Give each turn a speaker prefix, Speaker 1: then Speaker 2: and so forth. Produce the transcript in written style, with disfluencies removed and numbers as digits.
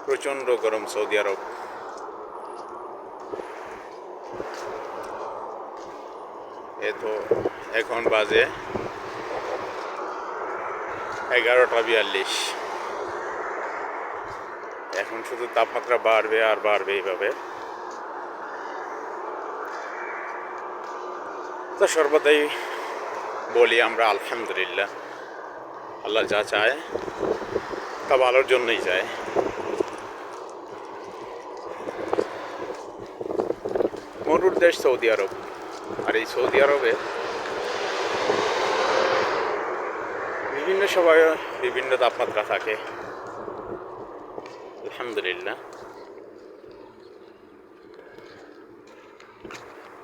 Speaker 1: প্রচণ্ড গরম সৌদি আরব। এ তো এখন বাজে 11:42। এখন শুধু তাপমাত্রা বাড়বে আর বাড়বে এইভাবে। তো সর্বদাই বলি আমরা আলহামদুলিল্লাহ, আল্লাহ যা চায় তা ভালোর জন্যই চায়। মরুর দেশ সৌদি আরব, আর এই সৌদি আরবে বিভিন্ন সময়ে বিভিন্ন তাপমাত্রা থাকে। আলহামদুলিল্লাহ।